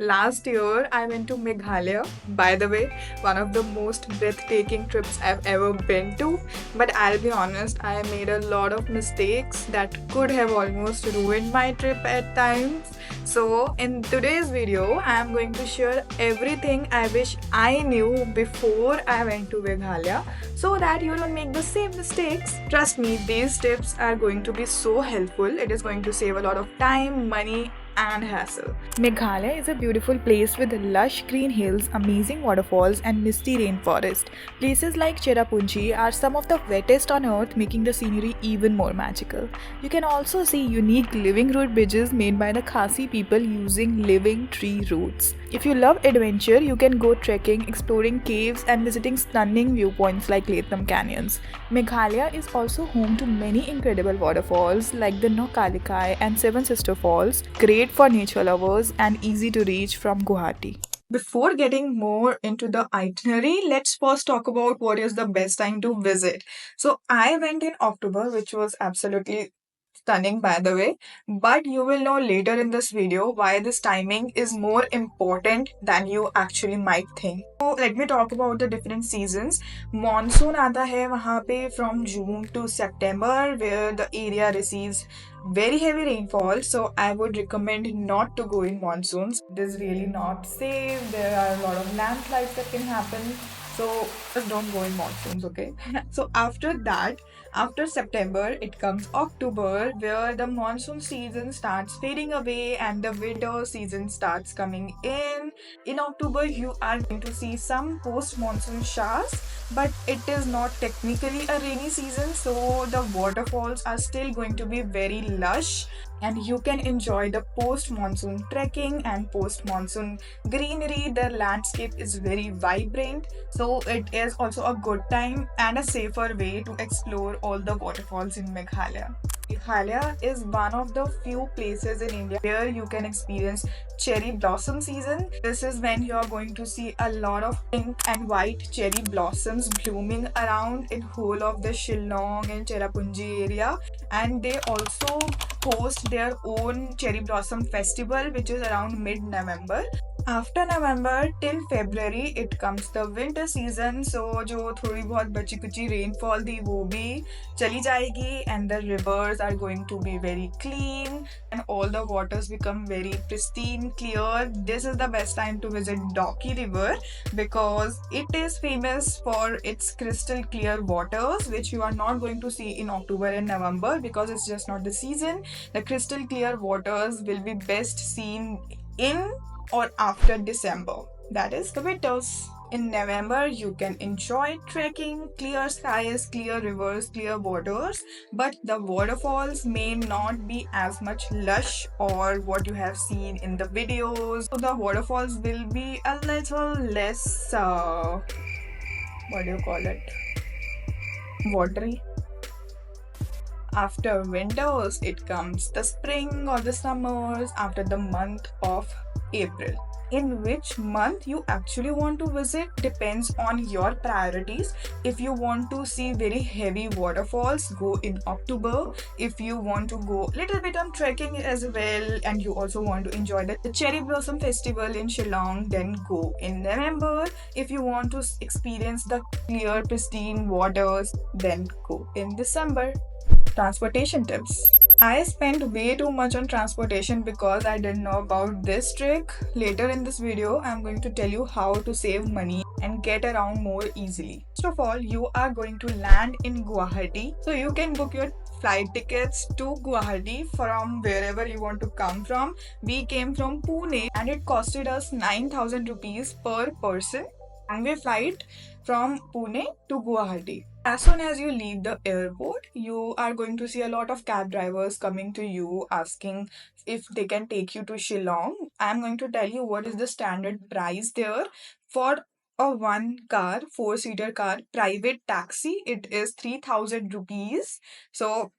Last year, I went to Meghalaya. By the way, one of the most breathtaking trips I've ever been to. But I'll be honest, I made a lot of mistakes that could have almost ruined my trip at times. So, in today's video, I'm going to share everything I wish I knew before I went to Meghalaya so that you don't make the same mistakes. Trust me, these tips are going to be so helpful. It is going to save a lot of time, money, and hassle. Meghalaya is a beautiful place with lush green hills, amazing waterfalls, and misty rainforest. Places like Cherrapunji are some of the wettest on earth, making the scenery even more magical. You can also see unique living root bridges made by the Khasi people using living tree roots. If you love adventure, you can go trekking, exploring caves, and visiting stunning viewpoints like Latham Canyons. Meghalaya is also home to many incredible waterfalls like the Nokkalikai and Seven Sister Falls, great for nature lovers and easy to reach from Guwahati. Before getting more into the itinerary, let's first talk about what is the best time to visit. So, I went in October, which was absolutely stunning, by the way, but you will know later in this video why this timing is more important than you actually might think. So let me talk about the different seasons. Monsoon आता है वहाँ पे from June to September, where the area receives very heavy rainfall. So I would recommend not to go in monsoons. It is really not safe. There are a lot of landslides that can happen. So just don't go in monsoons, okay? So after that, after September, it comes October, where the monsoon season starts fading away and the winter season starts coming in. In October, you are going to see some post monsoon showers, but it is not technically a rainy season, so the waterfalls are still going to be very lush and you can enjoy the post monsoon trekking and post monsoon greenery. The landscape is very vibrant, so it is also a good time and a safer way to explore all the waterfalls in Meghalaya. Meghalaya is one of the few places in India where you can experience cherry blossom season. This is when you are going to see a lot of pink and white cherry blossoms blooming around in whole of the Shillong and Cherrapunji area, and they also host their own cherry blossom festival which is around mid-November. After November till February, it comes the winter season. So जो थोड़ी बहुत बची कुची rainfall थी वो भी चली जाएगी and the rivers are going to be very clean and all the waters become very pristine, clear. This is the best time to visit Doki River because it is famous for its crystal clear waters, which you are not going to see in October and November because it's just not the season. The crystal clear waters will be best seen in or after December, that is the winters. In November, you can enjoy trekking, clear skies, clear rivers, clear waters, but the waterfalls may not be as much lush or what you have seen in the videos. So the waterfalls will be a little less, what do you call it? Watery. After winters, it comes the spring or the summers after the month of April. In which month you actually want to visit depends on your priorities. If you want to see very heavy waterfalls, go in October. If you want to go little bit on trekking as well and you also want to enjoy the cherry blossom festival in Shillong, then go in November. If you want to experience the clear pristine waters, then go in December. Transportation tips. I spent way too much on transportation because I didn't know about this trick. Later in this video, I'm going to tell you how to save money and get around more easily. First of all, you are going to land in Guwahati. So you can book your flight tickets to Guwahati from wherever you want to come from. We came from Pune and it costed us 9,000 rupees per person. One-way flight from Pune to Guwahati. As soon as you leave the airport, you are going to see a lot of cab drivers coming to you asking if they can take you to Shillong. I'm going to tell you what is the standard price there for a one car, four-seater car, private taxi. It is 3,000 rupees. So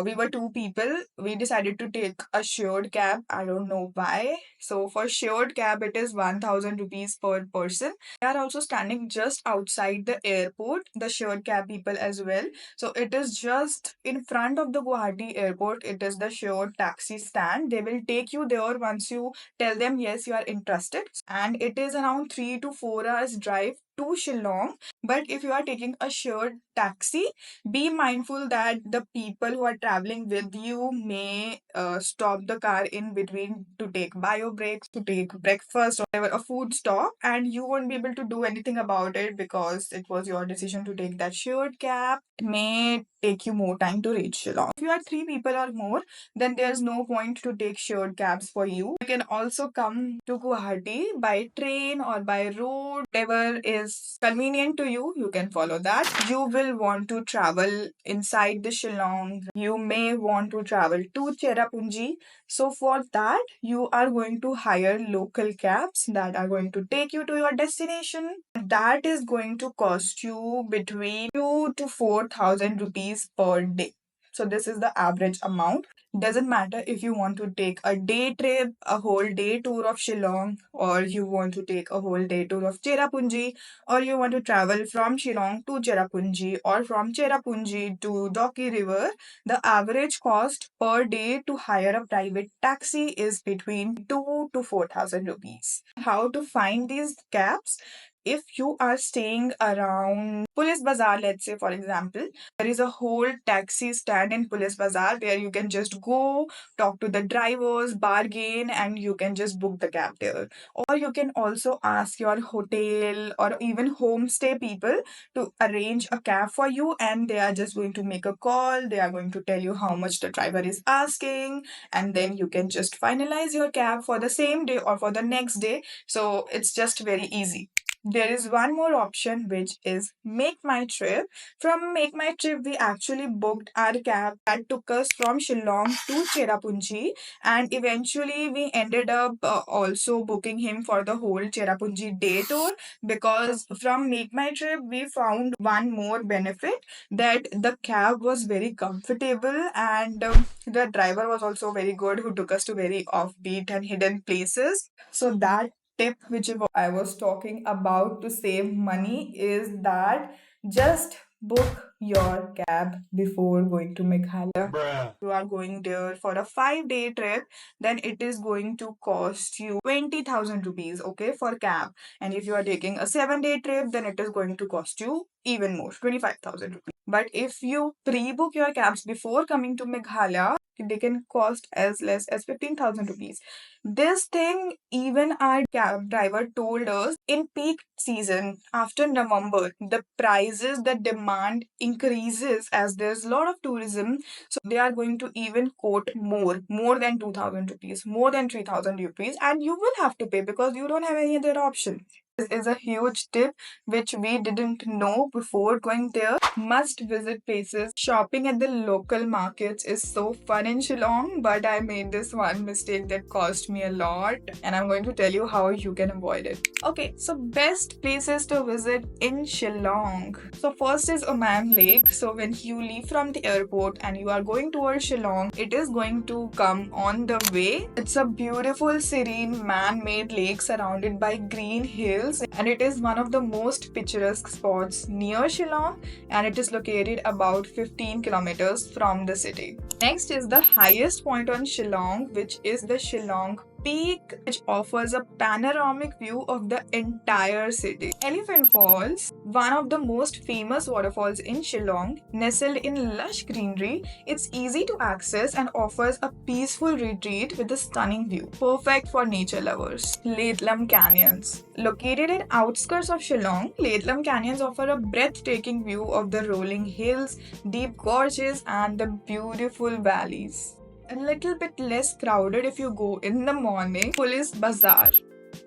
We were two people. We decided to take a shared cab. I don't know why. So for shared cab, it is 1000 rupees per person. They are also standing just outside the airport, the shared cab people as well. So it is just in front of the Guwahati airport. It is the shared taxi stand. They will take you there once you tell them yes, you are interested. And it is around 3 to 4 hours drive to Shillong. But if you are taking a shared taxi, be mindful that the people who are traveling with you may stop the car in between to take bio breaks, to take breakfast, or whatever, a food stop, and you won't be able to do anything about it because it was your decision to take that shared cab. It may take you more time to reach Shillong. If you are three people or more, then there's no point to take shared cabs for you. You can also come to Guwahati by train or by road, whatever is convenient to you, you can follow that. You will want to travel inside the Shillong. You may want to travel to Cherrapunji. So for that, you are going to hire local cabs that are going to take you to your destination. That is going to cost you between 2 to 4,000 rupees per day. So this is the average amount. Doesn't matter if you want to take a day trip, a whole day tour of Shillong, or you want to take a whole day tour of Cherrapunji, or you want to travel from Shillong to Cherrapunji, or from Cherrapunji to Doki River. The average cost per day to hire a private taxi is between 2 to 4,000 rupees. How to find these cabs? If you are staying around Police Bazaar, let's say for example, there is a whole taxi stand in Police Bazaar where you can just go, talk to the drivers, bargain, and you can just book the cab there. Or you can also ask your hotel or even homestay people to arrange a cab for you, and they are just going to make a call. They are going to tell you how much the driver is asking, and then you can just finalize your cab for the same day or for the next day. So it's just very easy. There is one more option, which is Make My Trip. From Make My Trip, we actually booked our cab that took us from Shillong to Cherrapunji, and eventually we ended up also booking him for the whole Cherrapunji day tour, because from Make My Trip we found one more benefit, that the cab was very comfortable, and the driver was also very good, who took us to very offbeat and hidden places. So that tip which I was talking about to save money is that just book your cab before going to Meghalaya. You are going there for a 5 day trip, then it is going to cost you 20,000 rupees, okay, for cab. And if you are taking a 7 day trip, then it is going to cost you even more, 25,000 rupees. But if you pre-book your cabs before coming to Meghalaya, they can cost as less as 15,000 rupees. This thing, even our cab driver told us, in peak season after November, the prices, the demand increases as there's a lot of tourism. So they are going to even quote more than 2,000 rupees, more than 3,000 rupees, and you will have to pay because you don't have any other option. This is a huge tip which we didn't know before going there. Must visit places. Shopping at the local markets is so fun in Shillong, but I made this one mistake that cost me a lot, and I'm going to tell you how you can avoid it. Okay, so best places to visit in Shillong. So first is Oman Lake. So when you leave from the airport and you are going towards Shillong, it is going to come on the way. It's a beautiful, serene, man-made lake surrounded by green hills, and it is one of the most picturesque spots near Shillong, and it is located about 15 kilometers from the city. Next is the highest point on Shillong, which is the Shillong Peak, which offers a panoramic view of the entire city. Elephant Falls, one of the most famous waterfalls in Shillong, nestled in lush greenery, it's easy to access and offers a peaceful retreat with a stunning view. Perfect for nature lovers. Latlam Canyons. Located in outskirts of Shillong, Latlam Canyons offer a breathtaking view of the rolling hills, deep gorges, and the beautiful valleys. A little bit less crowded if you go in the morning. Police Bazaar.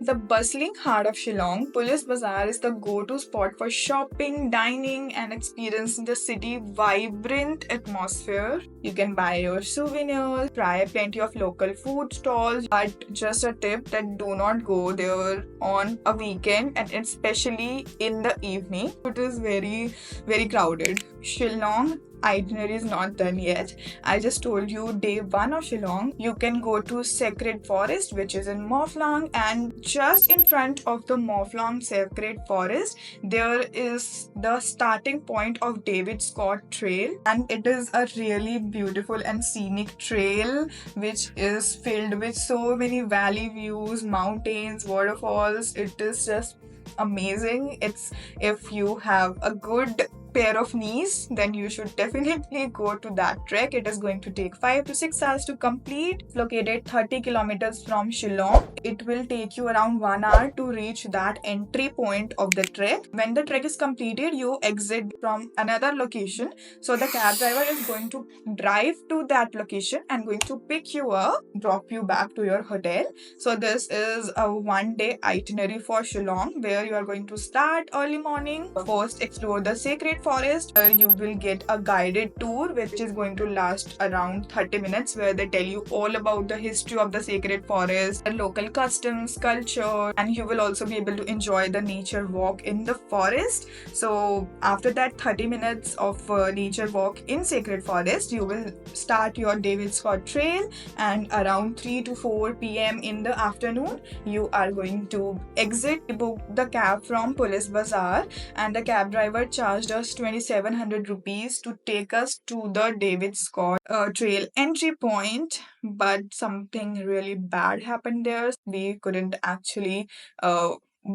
The bustling heart of Shillong, Police Bazaar is the go-to spot for shopping, dining, and experiencing the city's vibrant atmosphere. You can buy your souvenirs, try plenty of local food stalls, but just a tip that do not go there on a weekend, and especially in the evening. It is very, very crowded. Shillong itinerary is not done yet. I just told you day one of Shillong, you can go to Sacred Forest, which is in Mawlynnong, and just in front of the Mawlynnong Sacred Forest, there is the starting point of David Scott Trail, and it is a really beautiful and scenic trail which is filled with so many valley views, mountains, waterfalls. It is just amazing. It's if you have a good pair of knees, then you should definitely go to that trek. It is going to take 5 to 6 hours to complete. Located 30 kilometers from Shillong, it will take you around 1 hour to reach that entry point of the trek. When the trek is completed, you exit from another location. So the cab driver is going to drive to that location and going to pick you up, drop you back to your hotel. So this is a 1 day itinerary for Shillong, where you are going to start early morning. First, explore the sacred forest. You will get a guided tour which is going to last around 30 minutes, where they tell you all about the history of the sacred forest, the local customs, culture, and you will also be able to enjoy the nature walk in the forest. So after that 30 minutes of nature walk in sacred forest, you will start your David Scott Trail, and around 3 to 4 p.m. in the afternoon, you are going to exit. We booked the cab from Police Bazaar, and the cab driver charged us 2700 rupees to take us to the David Scott Trail entry point. But something really bad happened there. We couldn't actually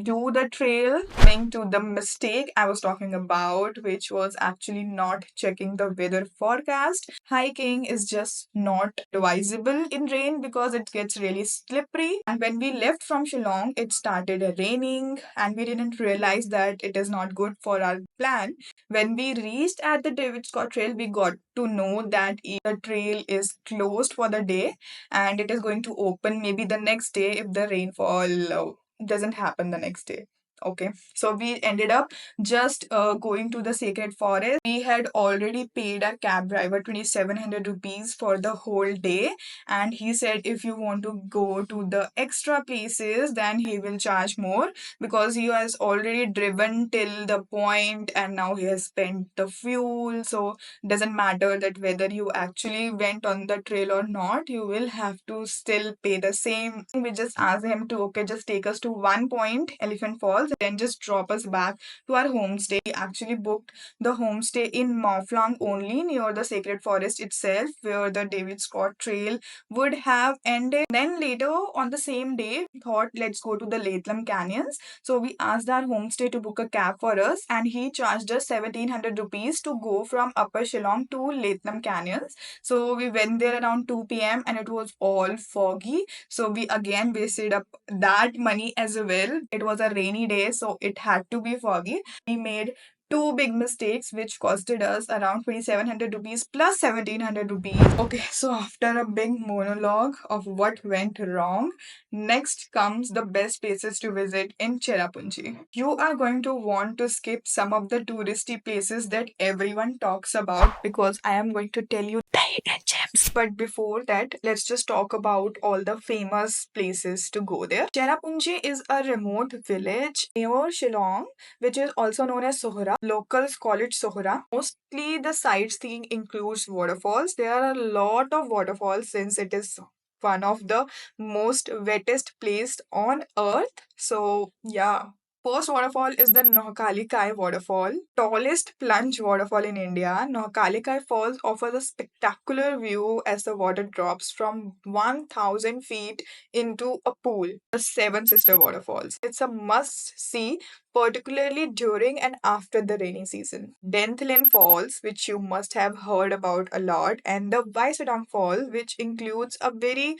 do the trail, owing to the mistake I was talking about, which was actually not checking the weather forecast. Hiking is just not advisable in rain because it gets really slippery. And when we left from Shillong, it started raining, and we didn't realize that it is not good for our plan. When we reached at the David Scott Trail, we got to know that the trail is closed for the day, and it is going to open maybe the next day if the rainfall doesn't happen the next day. Okay, so we ended up just going to the sacred forest. We had already paid our cab driver 2700 rupees for the whole day, and he said if you want to go to the extra places, then he will charge more, because he has already driven till the point and now he has spent the fuel. So doesn't matter that whether you actually went on the trail or not, you will have to still pay the same. We just asked him to, okay, just take us to one point, Elephant Falls, then just drop us back to our homestay. We actually booked the homestay in Mawlynnong only, near the sacred forest itself, where the David Scott Trail would have ended. Then later on the same day, we thought let's go to the Latlam Canyons. So we asked our homestay to book a cab for us, and he charged us 1700 rupees to go from Upper Shillong to Latlam Canyons. So we went there around 2 p.m. and it was all foggy. So we again wasted up that money as well. It was a rainy day, so it had to be foggy. We made two big mistakes which costed us around 2700 rupees plus 1700 rupees. Okay, so after a big monologue of what went wrong, next comes the best places to visit in Cherrapunji. You are going to want to skip some of the touristy places that everyone talks about, because I am going to tell you the hidden gems. But before that, let's just talk about all the famous places to go there. Cherrapunji is a remote village near Shillong, which is also known as Sohra. Locals call it Sohra. Mostly the sightseeing includes waterfalls. There are a lot of waterfalls since it is one of the most wettest place on earth. So yeah. First waterfall is the Nohkalikai waterfall, tallest plunge waterfall in India. Nohkalikai Falls offers a spectacular view as the water drops from 1000 feet into a pool. The Seven Sister Waterfalls. It's a must see, particularly during and after the rainy season. Denthlin Falls, which you must have heard about a lot, and the Vaisadang Fall, which includes a very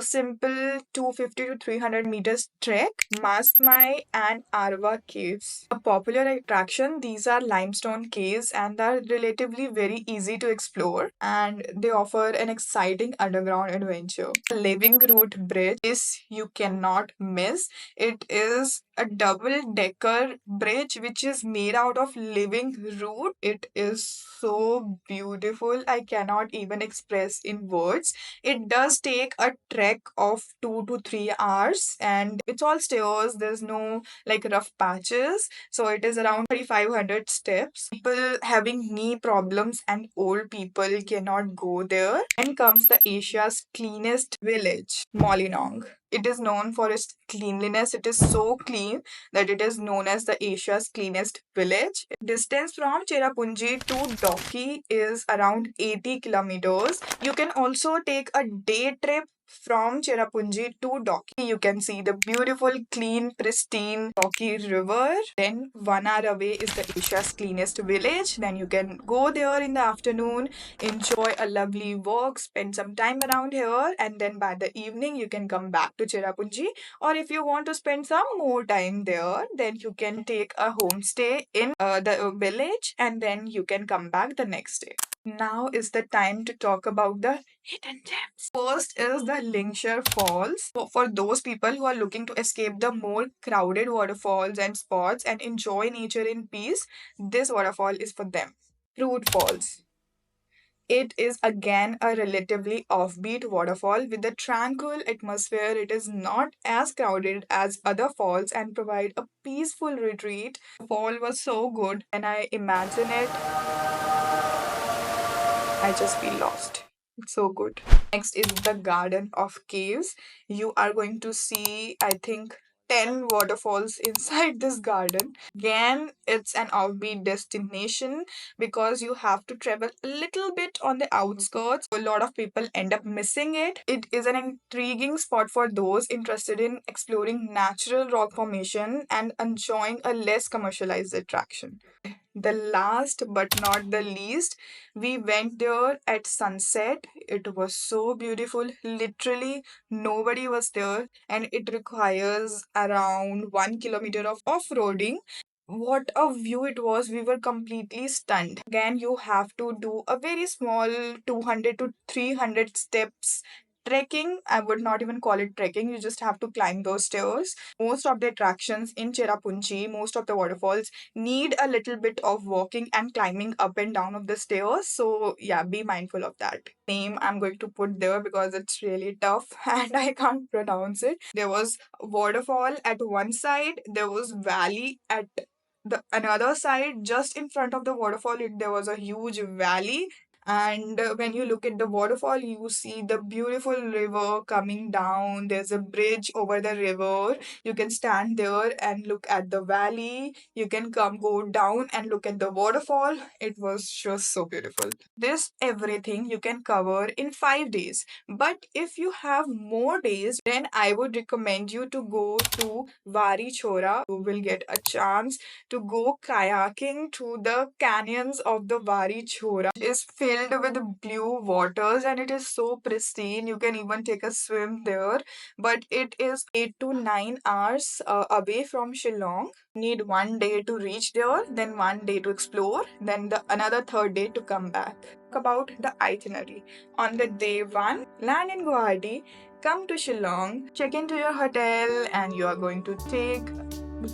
simple 250 to 300 meters trek. Masmai and Arva Caves. A popular attraction, these are limestone caves and are relatively very easy to explore, and they offer an exciting underground adventure. Living Root Bridge is you cannot miss. It is a double-decker bridge which is made out of living root. It is so beautiful. I cannot even express in words. It does take a trek of 2 to 3 hours, and it's all stairs. There's no like rough patches. So it is around 3,500 steps. People having knee problems and old people cannot go there. Then comes the Asia's cleanest village, Mawlynnong. It is known for its cleanliness. It is so clean that it is known as the Asia's cleanest village. Distance from Cherrapunji to Doki is around 80 kilometers. You can also take a day trip from Cherrapunji to Doki. You can see the beautiful, clean, pristine Doki River. Then 1 hour away is the Asia's cleanest village. Then you can go there in the afternoon, enjoy a lovely walk, spend some time around here, and then by the evening you can come back to Cherrapunji. Or if you want to spend some more time there, then you can take a homestay in the village, and then you can come back the next day. Now is the time to talk about the hidden gems. First is the Lingshire Falls. For those people who are looking to escape the more crowded waterfalls and spots and enjoy nature in peace, this waterfall is for them. Fruit Falls. It is again a relatively offbeat waterfall with a tranquil atmosphere. It is not as crowded as other falls and provide a peaceful retreat. The fall was so good, and I imagine it, I just feel lost. It's so good. Next is the Garden of Caves. You are going to see, I think, 10 waterfalls inside this garden. Again, it's an offbeat destination because you have to travel a little bit on the outskirts. A lot of people end up missing it. It is an intriguing spot for those interested in exploring natural rock formation and enjoying a less commercialized attraction. The last but not the least, we went there at sunset. It was so beautiful. Literally, nobody was there, and it requires around 1 kilometer of off roading. What a view it was! We were completely stunned. Again, you have to do a very small 200 to 300 steps trekking. I would not even call it trekking, you just have to climb those stairs. Most of the attractions in Cherrapunji, most of the waterfalls need a little bit of walking and climbing up and down of the stairs. So yeah, be mindful of that. Name I'm going to put there because it's really tough and I can't pronounce it. There was waterfall at one side, there was valley at the another side. Just in front of the waterfall, there was a huge valley, and when you look at the waterfall, you see the beautiful river coming down. There's a bridge over the river. You can stand there and look at the valley. You can come go down and look at the waterfall. It was just so beautiful. This everything you can cover in 5 days. But if you have more days, then I would recommend you to go to Vari Chora. You will get a chance to go kayaking through the canyons of the Vari Chora. It is filled with blue waters and it is so pristine. You can even take a swim there. But it is 8 to 9 hours away from Shillong. Need 1 day to reach there, then 1 day to explore, then another third day to come back. About the itinerary. On the day 1, land in Guwahati, come to Shillong, check into your hotel, and you are going to take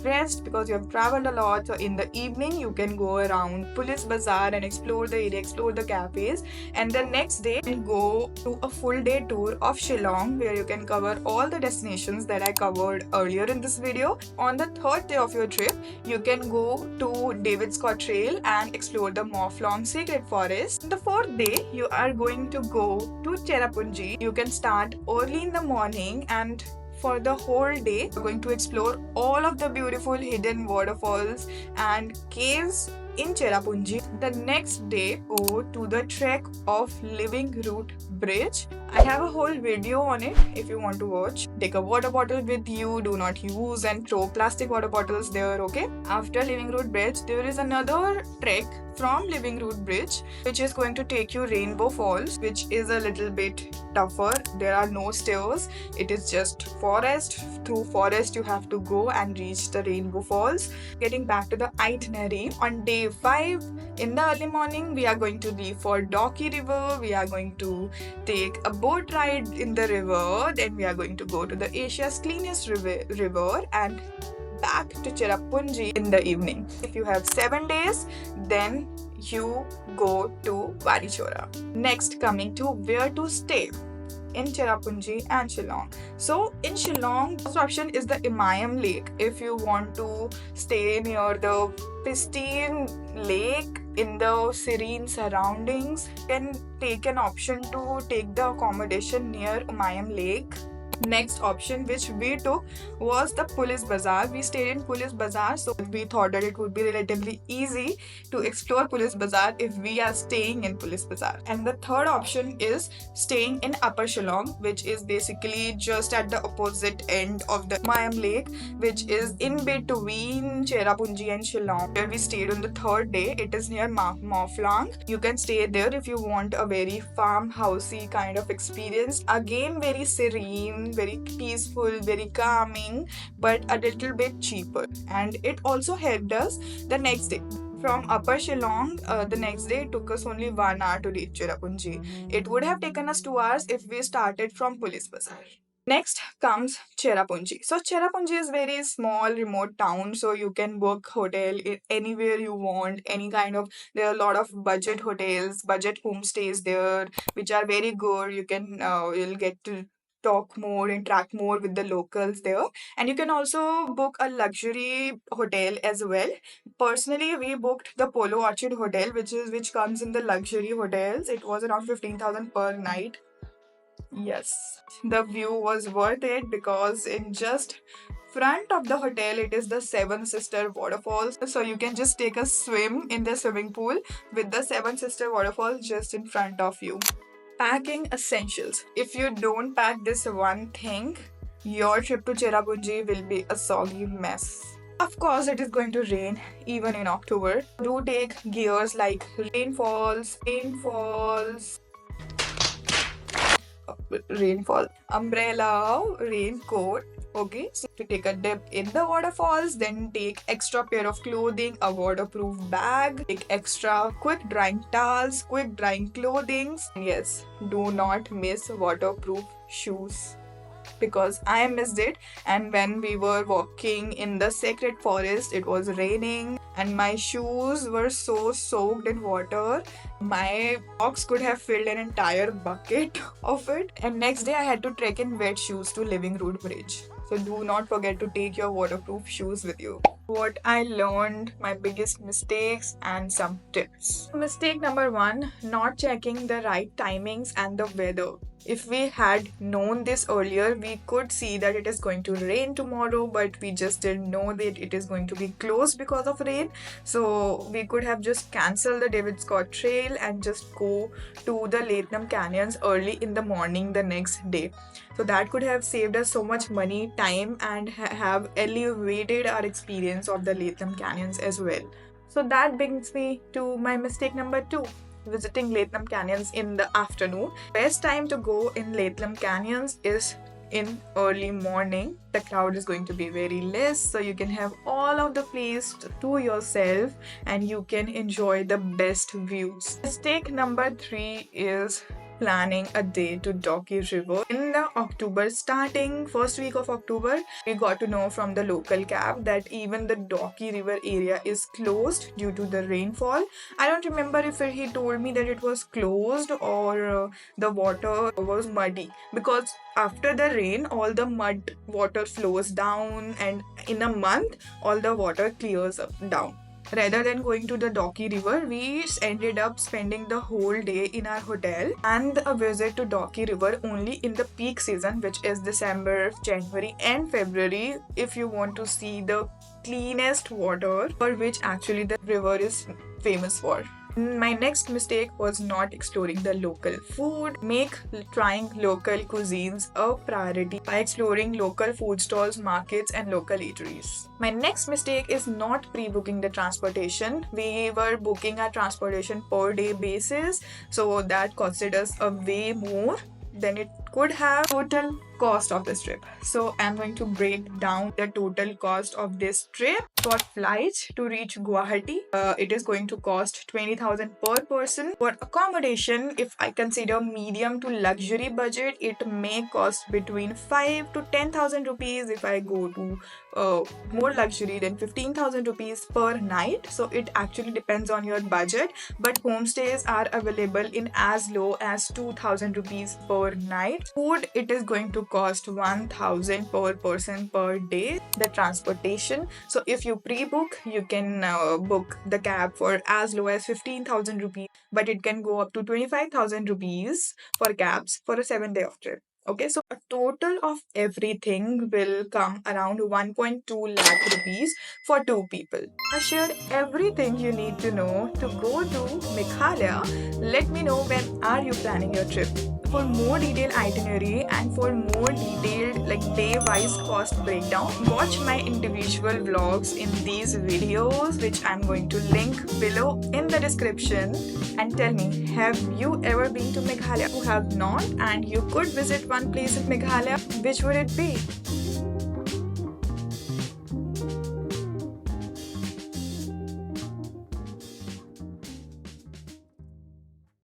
rest because you have traveled a lot. So in the evening you can go around Police Bazaar and explore the area, explore the cafes, and the next day you can go to a full day tour of Shillong where you can cover all the destinations that I covered earlier in this video. On the third day of your trip, you can go to David Scott Trail and explore the Mawlynnong Secret Forest. The fourth day, you are going to go to Cherrapunji. You can start early in the morning, and for the whole day, we're going to explore all of the beautiful hidden waterfalls and caves in Cherrapunji. The next day, go to the trek of Living Root Bridge. I have a whole video on it if you want to watch. Take a water bottle with you. Do not use and throw plastic water bottles there, okay? After Living Root Bridge, there is another trek from Living Root Bridge, which is going to take you Rainbow Falls, which is a little bit tougher. There are no stairs. It is just forest. Through forest, you have to go and reach the Rainbow Falls. Getting back to the itinerary, on day 5, in the early morning, we are going to leave for Doki River. We are going to take a boat ride in the river. Then we are going to go to the Asia's cleanest river and back to Cherrapunji in the evening. If you have 7 days, then you go to Varichora. Next, coming to where to stay in Cherrapunji and Shillong. So in Shillong, first option is the Imayam Lake. If you want to stay near the pristine lake in the serene surroundings, you can take an option to take the accommodation near Imayam Lake. Next option which we took was the Police Bazaar. We stayed in Police Bazaar, so we thought that it would be relatively easy to explore Police Bazaar if we are staying in Police Bazaar. And the third option is staying in Upper Shillong, which is basically just at the opposite end of the Mayam Lake, which is in between Cherrapunji and Shillong, where we stayed on the third day. It is near Mawlynnong. You can stay there if you want a very farmhousey kind of experience. Again, very serene, very peaceful, very calming, but a little bit cheaper. And it also helped us the next day. From Upper Shillong, the next day it took us only 1 hour to reach Cherrapunji. It would have taken us 2 hours if we started from Police Bazaar. Next comes Cherrapunji. So Cherrapunji is very small, remote town, so you can book hotel anywhere you want, any kind of. There are a lot of budget hotels, budget homestays there, which are very good. You can you'll get to talk more, interact more with the locals there, and you can also book a luxury hotel as well. Personally, we booked the Polo Orchid Hotel, which comes in the luxury hotels. It was around 15,000 per night. Yes, the view was worth it because in just front of the hotel it is the Seven Sister Waterfalls, so you can just take a swim in the swimming pool with the Seven Sister Waterfalls just in front of you. Packing essentials. If you don't pack this one thing, your trip to Cherrapunji will be a soggy mess. Of course, it is going to rain even in October. Do take gears like rainfall, umbrella, raincoat. Okay, so to take a dip in the waterfalls, then take extra pair of clothing, a waterproof bag, take extra quick drying towels, quick drying clothing. Yes, do not miss waterproof shoes, because I missed it. And when we were walking in the sacred forest, it was raining and my shoes were so soaked in water. My socks could have filled an entire bucket of it. And next day I had to trek in wet shoes to Living Road Bridge. So do not forget to take your waterproof shoes with you. What I learned, my biggest mistakes and some tips. Mistake number 1, not checking the right timings and the weather. If we had known this earlier, we could see that it is going to rain tomorrow, but we just didn't know that it is going to be closed because of rain. So we could have just cancelled the David Scott Trail and just go to the Mawlynnong Canyons early in the morning the next day. So that could have saved us so much money, time, and have elevated our experience of the Mawlynnong Canyons as well. So that brings me to my mistake number 2. Visiting Mawlynnong Canyons in the afternoon. Best time to go in Mawlynnong Canyons is in early morning. The crowd is going to be very less, so you can have all of the place to yourself and you can enjoy the best views. Mistake number 3 is planning a day to Doki River. In the October, starting first week of October, we got to know from the local cab that even the Doki River area is closed due to the rainfall. I don't remember if he told me that it was closed or the water was muddy, because after the rain all the mud water flows down and in a month all the water clears up down. Rather than going to the Doki River, we ended up spending the whole day in our hotel and a visit to Doki River only in the peak season, which is December, January and February, if you want to see the cleanest water, for which actually the river is famous for. My next mistake was not exploring the local food. Make trying local cuisines a priority by exploring local food stalls, markets and local eateries. My next mistake is not pre-booking the transportation. We were booking our transportation per day basis, so that costed us a way more than it could have. Total cost of this trip. So I'm going to break down the total cost of this trip. For flights to reach Guwahati, it is going to cost 20,000 per person. For accommodation, if I consider medium to luxury budget, it may cost between 5 to 10,000 rupees. If I go to more luxury, then 15,000 rupees per night. So it actually depends on your budget, but homestays are available in as low as 2,000 rupees per night. Food, it is going to cost 1,000 per person per day. The transportation, so if you pre-book, you can book the cab for as low as 15,000 rupees, but it can go up to 25,000 rupees for cabs for a 7 day of trip. Okay, so a total of everything will come around 1.2 lakh rupees for two people. I shared everything you need to know to go to Meghalaya. Let me know when are you planning your trip. For more detailed itinerary and for more detailed like day-wise cost breakdown, watch my individual vlogs in these videos, which I'm going to link below in the description. And tell me, have you ever been to Meghalaya? Who have not and you could visit one place in Meghalaya, which would it be?